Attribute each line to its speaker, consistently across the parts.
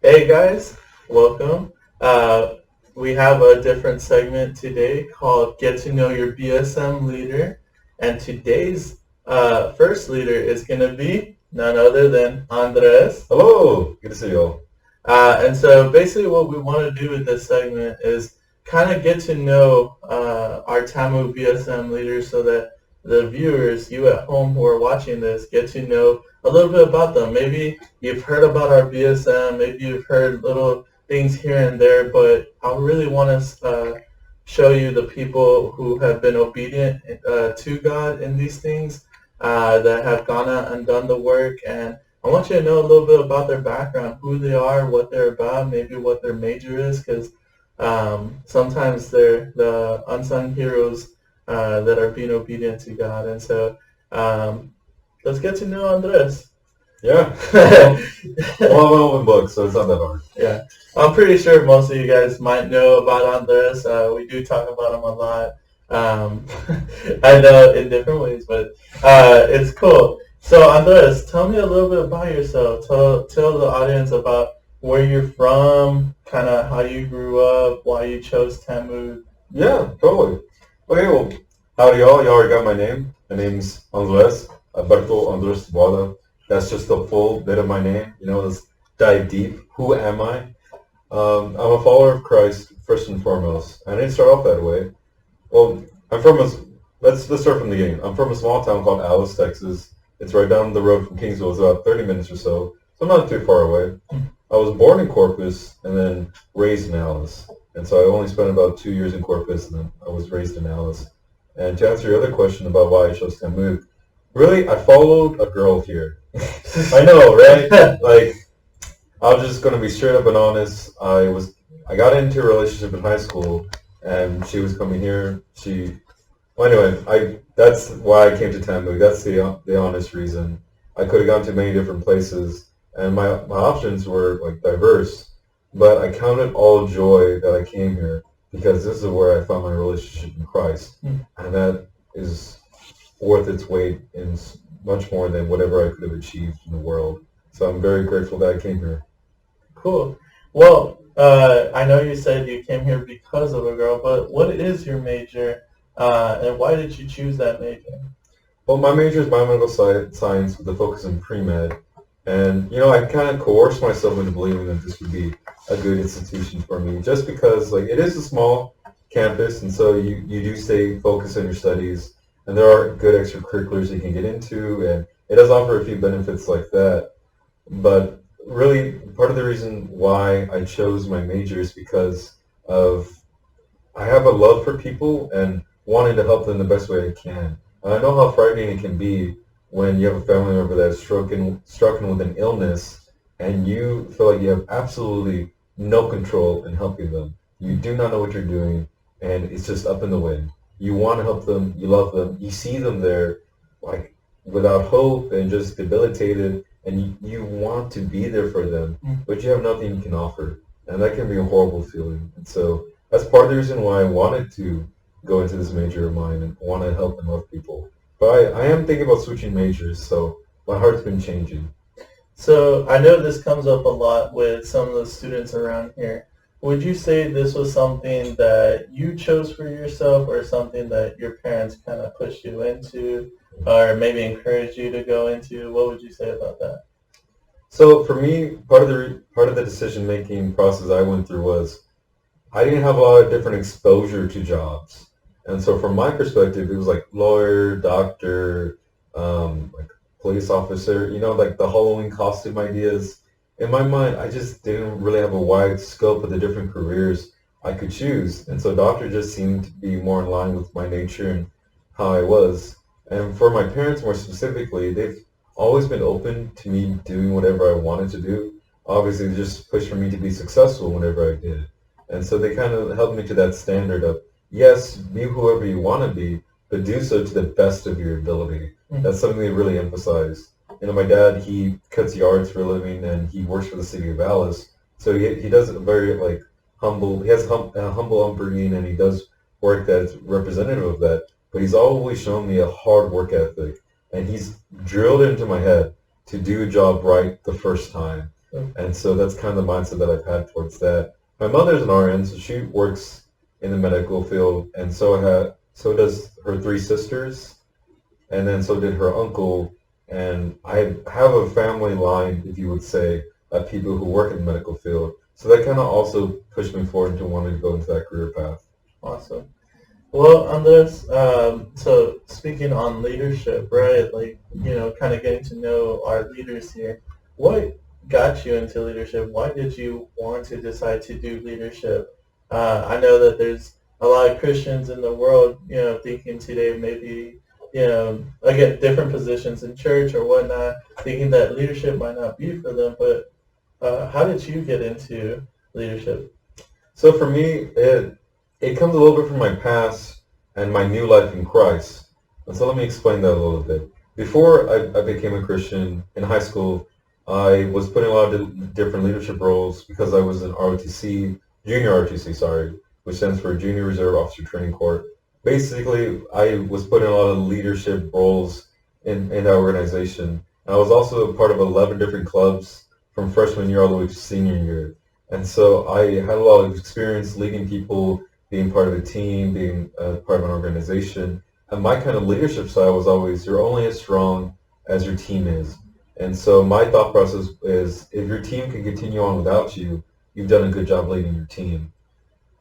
Speaker 1: Hey guys, welcome. We have a different segment today called Get to Know Your BSM Leader. And today's first leader is going to be none other than Andres.
Speaker 2: Hello, good to see you all.
Speaker 1: And so basically what we want to do with this segment is kind of get to know our TAMUK BSM leaders so that the viewers, you at home who are watching this, get to know a little bit about them. Maybe you've heard about our BSM, maybe you've heard little things here and there, but I really want to show you the people who have been obedient to God in these things, that have gone out and done the work, and I want you to know a little bit about their background, who they are, what they're about, maybe what their major is, because sometimes they're the unsung heroes that are being obedient to God. And so let's get to know Andres.
Speaker 2: Yeah, well, well, I'm open book, so it's not that hard.
Speaker 1: Yeah, I'm pretty sure most of you guys might know about Andres. We do talk about him a lot. Um, I know in different ways, but it's cool. So Andres, tell me a little bit about yourself. Tell the audience about where you're from, kind of how you grew up, why you chose Tamu.
Speaker 2: Yeah, totally. Okay, well, howdy y'all. Y'all already got my name. My name's Andres, Alberto Andres Boada. That's just the full bit of my name. Let's dive deep. Who am I? I'm a follower of Christ, first and foremost. I didn't start off that way. Well, I'm from a, let's start from the beginning. I'm from a small town called Alice, Texas. It's right down the road from Kingsville. It's about 30 minutes or so, so not too far away. I was born in Corpus and then raised in Alice. And so I only spent about 2 years in Corpus and then I was raised in Alice. And to answer your other question about why I chose Tamu, really, I followed a girl here. I know, right? Like, I'm just gonna be straight up and honest. I got into a relationship in high school, and she was coming here. Well, anyway, I that's why I came to Tamu. That's the honest reason. I could have gone to many different places, and my options were like diverse. But I counted all joy that I came here because this is where I found my relationship in Christ, and that is worth its weight in much more than whatever I could have achieved in the world. So I'm very grateful that I came here.
Speaker 1: Cool. Well, I know you said you came here because of a girl, but what is your major, and why did you choose that major?
Speaker 2: Well, my major is biomedical science with a focus in pre-med. And, I kind of coerced myself into believing that this would be a good institution for me just because, like, it is a small campus, and so you do stay focused on your studies, and there are good extracurriculars you can get into, and it does offer a few benefits like that. But really, part of the reason why I chose my major is because of I have a love for people and wanting to help them the best way I can. And I know how frightening it can be when you have a family member that's stricken with an illness and you feel like you have absolutely no control in helping them. You do not know what you're doing and it's just up in the wind. You want to help them, you love them, you see them there like without hope and just debilitated and you want to be there for them, but you have nothing you can offer. And that can be a horrible feeling. And so that's part of the reason why I wanted to go into this major of mine and want to help and love people. But I am thinking about switching majors, so my heart's been changing.
Speaker 1: So I know this comes up a lot with some of the students around here. Would you say this was something that you chose for yourself or something that your parents kind of pushed you into or maybe encouraged you to go into? What would you say about that?
Speaker 2: So for me, part of the decision making process I went through was I didn't have a lot of different exposure to jobs. And so from my perspective, it was like lawyer, doctor, like police officer, like the Halloween costume ideas. In my mind, I just didn't really have a wide scope of the different careers I could choose. And so doctor just seemed to be more in line with my nature and how I was. And for my parents more specifically, they've always been open to me doing whatever I wanted to do. Obviously, they just pushed for me to be successful whenever I did. And so they kind of held me to that standard of, yes, be whoever you want to be, but do so to the best of your ability. That's something they really emphasized. My dad, he cuts yards for a living, and he works for the city of Alice. So he does a very, like, humble, he has a humble upbringing, and he does work that's representative of that. But he's always shown me a hard work ethic, and he's drilled into my head to do a job right the first time. And so that's kind of the mindset that I've had towards that. My mother's an RN, so she works in the medical field, and so does her three sisters, and then so did her uncle. And I have a family line, if you would say, of people who work in the medical field. So that kind of also pushed me forward into wanting to go into that career path.
Speaker 1: Awesome. Well, on this, so speaking on leadership, right? Like, kind of getting to know our leaders here. What got you into leadership? Why did you want to decide to do leadership? I know that there's a lot of Christians in the world, thinking today maybe, again, different positions in church or whatnot, thinking that leadership might not be for them. But how did you get into leadership?
Speaker 2: So for me, it comes a little bit from my past and my new life in Christ. And so let me explain that a little bit. Before I became a Christian in high school, I was put in a lot of different leadership roles because I was in ROTC, junior ROTC, sorry, which stands for Junior Reserve Officer Training Corps. Basically, I was put in a lot of leadership roles in that organization. I was also a part of 11 different clubs from freshman year all the way to senior year. And so I had a lot of experience leading people, being part of a team, being part of an organization. And my kind of leadership style was always, you're only as strong as your team is. And so my thought process is, if your team can continue on without you, you've done a good job leading your team.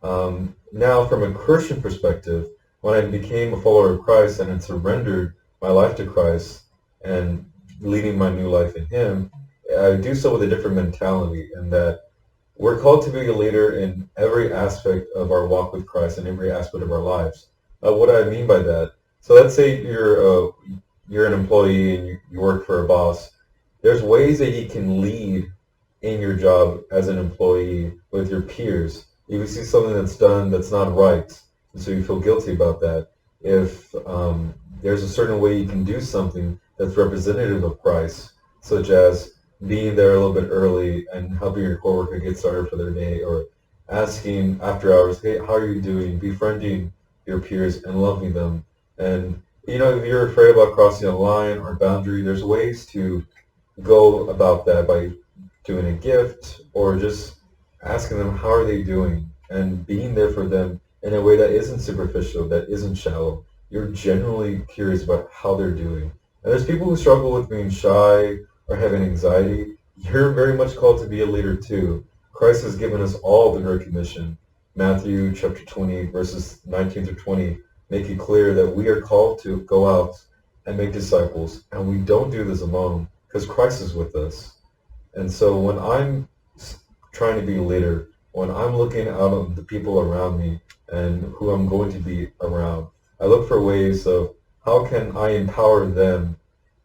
Speaker 2: Now, from a Christian perspective, when I became a follower of Christ and had surrendered my life to Christ and leading my new life in Him, I do so with a different mentality, in that we're called to be a leader in every aspect of our walk with Christ and every aspect of our lives. What do I mean by that? So let's say you're an employee and you work for a boss. There's ways that you can lead in your job as an employee with your peers. If you see something that's done that's not right, and so you feel guilty about that. If there's a certain way you can do something that's representative of Christ, such as being there a little bit early and helping your coworker get started for their day, or asking after hours, hey, how are you doing? Befriending your peers and loving them. And if you're afraid about crossing a line or boundary, there's ways to go about that by doing a gift or just asking them how are they doing and being there for them in a way that isn't superficial, that isn't shallow. You're genuinely curious about how they're doing. And there's people who struggle with being shy or having anxiety. You're very much called to be a leader too. Christ has given us all the Great Commission. Matthew chapter 20, verses 19 through 20, make it clear that we are called to go out and make disciples. And we don't do this alone because Christ is with us. And so when I'm trying to be a leader, when I'm looking out on the people around me and who I'm going to be around, I look for ways of how can I empower them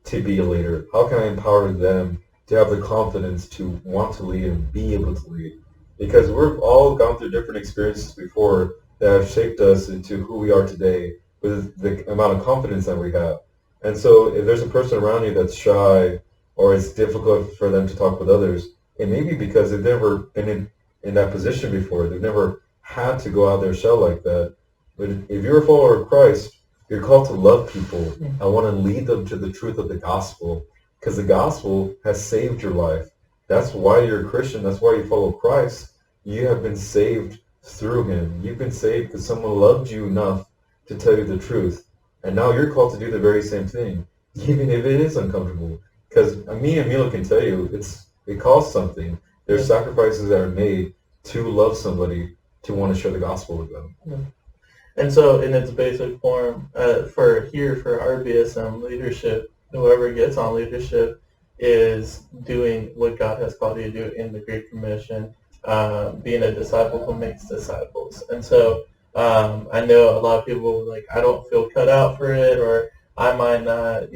Speaker 2: to be a leader? How can I empower them to have the confidence to want to lead and be able to lead? Because we've all gone through different experiences before that have shaped us into who we are today with the amount of confidence that we have. And so if there's a person around you that's shy or it's difficult for them to talk with others, it may be because they've never been in that position before. They've never had to go out their shell like that. But if you're a follower of Christ, you're called to love people. I want to lead them to the truth of the gospel, because the gospel has saved your life. That's why you're a Christian. That's why you follow Christ. You have been saved through Him. You've been saved because someone loved you enough to tell you the truth. And now you're called to do the very same thing, even if it is uncomfortable. Because me and Mila can tell you, it costs something. There's sacrifices that are made to love somebody, to want to share the gospel with them.
Speaker 1: Yeah. And so in its basic form, for RBSM leadership, whoever gets on leadership is doing what God has called you to do in the Great Commission, being a disciple who makes disciples. And so I know a lot of people like, I don't feel cut out for it, or I might not,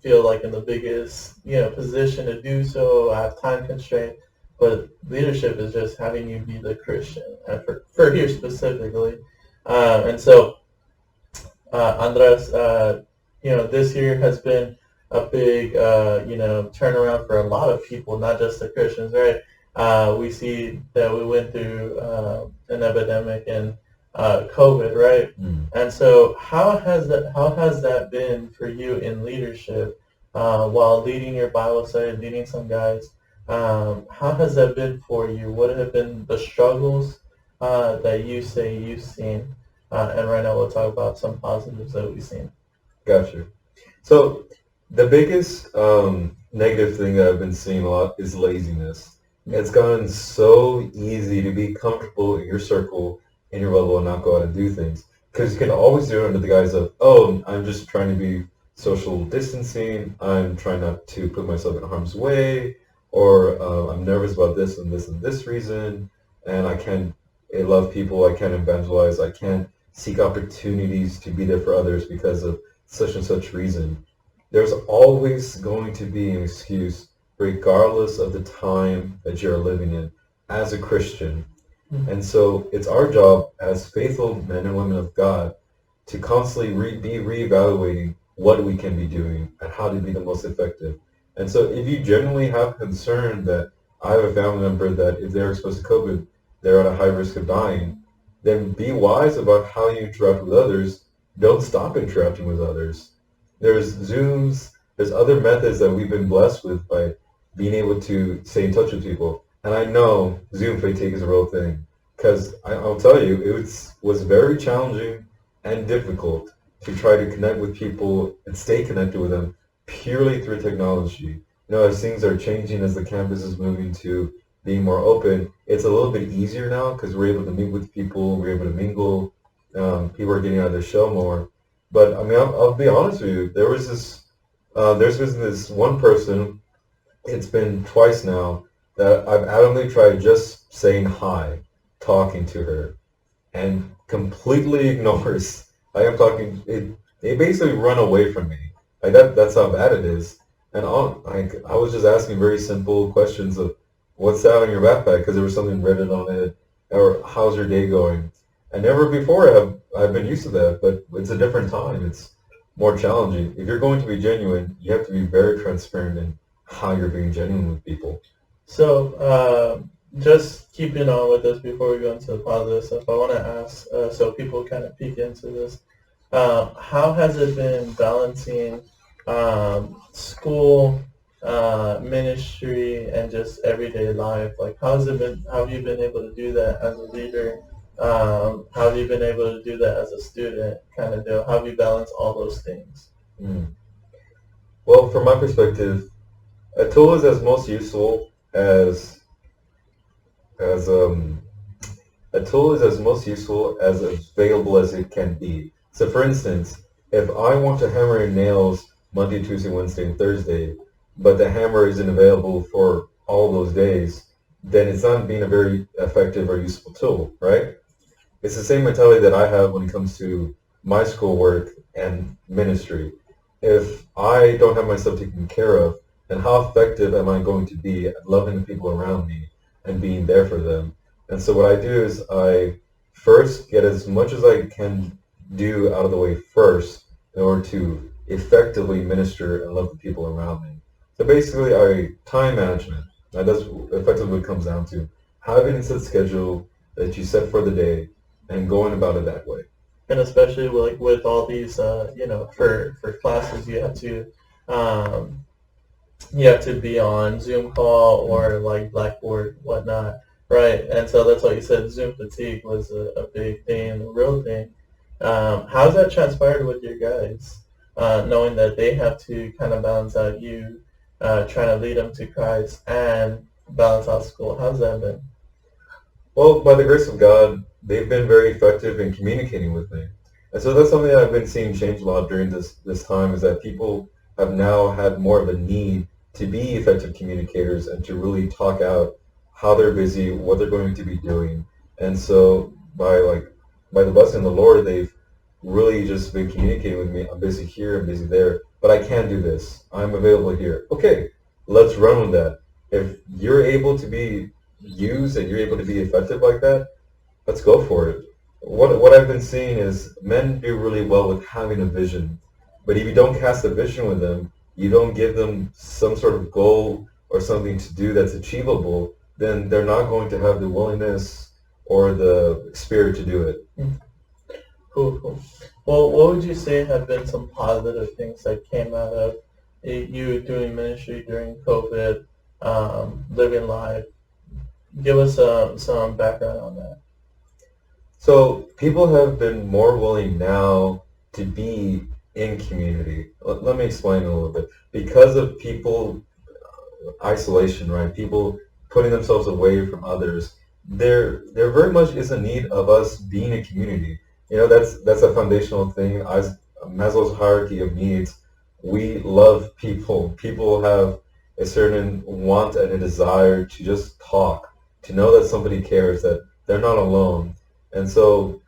Speaker 1: feel like in the biggest, position to do so. I have time constraint. But leadership is just having you be the Christian, and for here specifically. And so, Andres, this year has been a big, turnaround for a lot of people, not just the Christians, right? We see that we went through an epidemic and COVID, right? And so, how has that been for you in leadership while leading your Bible study, leading some guys? How has that been for you? What have been the struggles that you say you've seen? And right now we'll talk about some positives that we've seen.
Speaker 2: Gotcha. So the biggest negative thing that I've been seeing a lot is laziness. It's gotten so easy to be comfortable in your circle, in your bubble, and not go out and do things. Because you can always do it under the guise of, oh, I'm just trying to be social distancing. I'm trying not to put myself in harm's way, or I'm nervous about this and this and this reason, and I can't love people. I can't evangelize. I can't seek opportunities to be there for others because of such and such reason. There's always going to be an excuse, regardless of the time that you're living in as a Christian.
Speaker 1: Mm.
Speaker 2: And so it's our job as faithful men and women of God to constantly be reevaluating what we can be doing and how to be the most effective. And so if you genuinely have concern that I have a family member that if they're exposed to COVID, they're at a high risk of dying, then be wise about how you interact with others. Don't stop interacting with others. There's Zooms, there's other methods that we've been blessed with by being able to stay in touch with people. And I know Zoom fatigue is a real thing because I'll tell you, was very challenging and difficult to try to connect with people and stay connected with them purely through technology. As things are changing, as the campus is moving to being more open, it's a little bit easier now because we're able to meet with people, we're able to mingle, people are getting out of their shell more. But I mean, I'll be honest with you, there's been this one person, it's been twice now, that I've adamantly tried just saying hi, talking to her, and completely ignores. I am talking. They basically run away from me. Like that's how bad it is. And I was just asking very simple questions of, "What's that on your backpack?" Because there was something written on it, or "How's your day going?" And never before have I've been used to that. But it's a different time. It's more challenging. If you're going to be genuine, you have to be very transparent in how you're being genuine with people.
Speaker 1: So, just keeping on with this before we go into the positive stuff, I want to ask, so people kind of peek into this, how has it been balancing school, ministry, and just everyday life? Like, how's it been? How have you been able to do that as a leader? How have you been able to do that as a student? Kind of deal. How have you balanced all those things?
Speaker 2: Mm. Well, from my perspective, a tool is as most useful as a tool is as most useful as available as it can be. So for instance, if I want to hammer in nails Monday, Tuesday, Wednesday, and Thursday, but the hammer isn't available for all those days, then it's not being a very effective or useful tool, right? It's the same mentality that I have when it comes to my schoolwork and ministry. If I don't have myself taken care of, then how effective am I going to be at loving the people around me and being there for them? And so what I do is I first get as much as I can do out of the way first in order to effectively minister and love the people around me. So basically, time management. And that's effectively what it comes down to. Having a set schedule that you set for the day and going about it that way.
Speaker 1: And especially with all these, for classes, um, you have to be on Zoom call or like Blackboard, whatnot, right? And so that's why you said Zoom fatigue was a big thing, a real thing. How's that transpired with your guys, knowing that they have to kind of balance out you, trying to lead them to Christ and balance out school? How's that been?
Speaker 2: Well, by the grace of God, they've been very effective in communicating with me. And so that's something that I've been seeing change a lot during this time is that people have now had more of a need to be effective communicators and to really talk out how they're busy, what they're going to be doing. And so by the blessing of the Lord, they've really just been communicating with me. I'm busy here, I'm busy there, but I can do this. I'm available here. Okay, let's run with that. If you're able to be used and you're able to be effective like that, let's go for it. What I've been seeing is men do really well with having a vision, but if you don't cast a vision with them, you don't give them some sort of goal or something to do that's achievable, then they're not going to have the willingness or the spirit to do it.
Speaker 1: Mm. Cool, cool. Well, what would you say have been some positive things that came out of you doing ministry during COVID? living life. Give us some background on that.
Speaker 2: So people have been more willing now to be in community. Let me explain a little bit. Because of people isolation, right? People putting themselves away from others. There very much is a need of us being a community. You know, that's a foundational thing. As Maslow's hierarchy of needs, we love people. People have a certain want and a desire to just talk, to know that somebody cares, that they're not alone. And so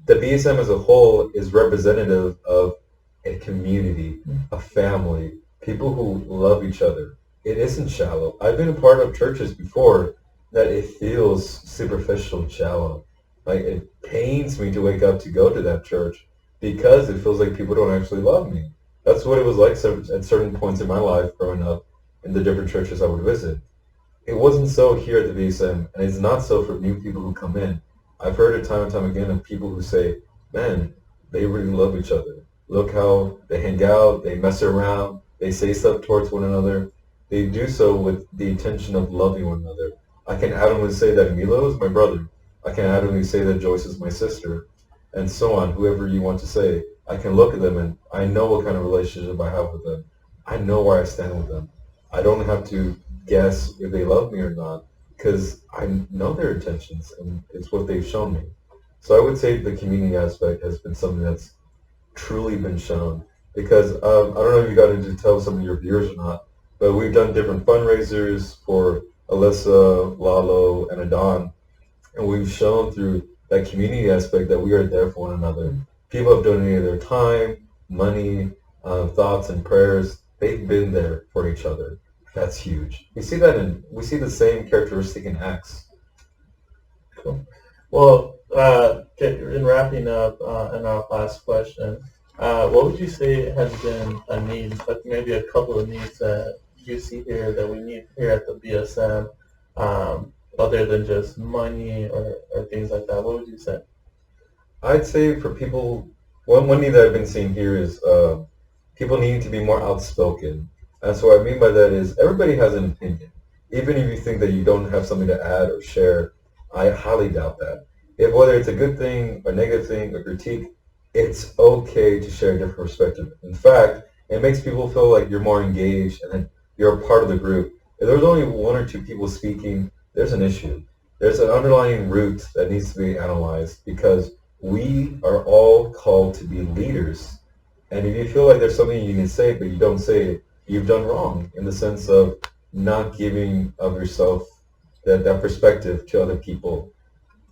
Speaker 2: the BSM as a whole is representative of a community, a family, people who love each other. It isn't shallow. I've been a part of churches before that it feels superficial and shallow. Like it pains me to wake up to go to that church because it feels like people don't actually love me. That's what it was like at certain points in my life growing up in the different churches I would visit. It wasn't so here at the VSM, and it's not so for new people who come in. I've heard it time and time again of people who say, man, they really love each other. Look how they hang out, they mess around, they say stuff towards one another. They do so with the intention of loving one another. I can adamantly say that Milo is my brother. I can adamantly say that Joyce is my sister, and so on, whoever you want to say. I can look at them and I know what kind of relationship I have with them. I know where I stand with them. I don't have to guess if they love me or not because I know their intentions and it's what they've shown me. So I would say the community aspect has been something that's truly been shown because I don't know if you got into tell some of your viewers or not, but we've done different fundraisers for Alyssa, Lalo, and Adon, and we've shown through that community aspect that we are there for one another. People have donated their time, money, thoughts, and prayers. They've been there for each other. That's huge. We see the same characteristic in Acts.
Speaker 1: Cool. Well, in wrapping up, in our last question, what would you say has been a need, like maybe a couple of needs that you see here that we need here at the BSM, other than just money or things like that? What would you say?
Speaker 2: I'd say for people, one need that I've been seeing here is people needing to be more outspoken. And so what I mean by that is everybody has an opinion. Even if you think that you don't have something to add or share, I highly doubt that. If whether it's a good thing, a negative thing, a critique, it's okay to share a different perspective. In fact, it makes people feel like you're more engaged and that you're a part of the group. If there's only one or two people speaking, there's an issue. There's an underlying root that needs to be analyzed because we are all called to be leaders. And if you feel like there's something you can say but you don't say it, you've done wrong in the sense of not giving of yourself that perspective to other people.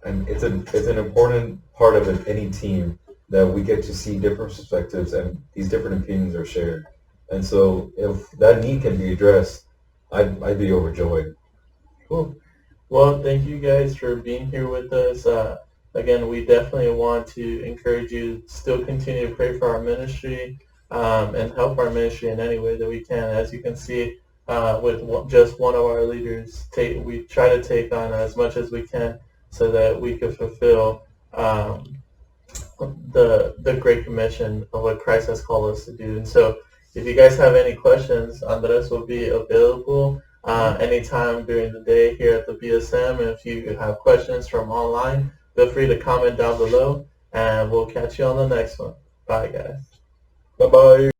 Speaker 2: And it's an important part of any team that we get to see different perspectives and these different opinions are shared. And so if that need can be addressed, I'd be overjoyed.
Speaker 1: Cool. Well, thank you guys for being here with us. Again, we definitely want to encourage you to still continue to pray for our ministry and help our ministry in any way that we can. As you can see, with just one of our leaders, we try to take on as much as we can so that we could fulfill the Great Commission of what Christ has called us to do. And so if you guys have any questions, Andres will be available anytime during the day here at the BSM. And if you have questions from online, feel free to comment down below, and we'll catch you on the next one. Bye, guys.
Speaker 2: Bye bye.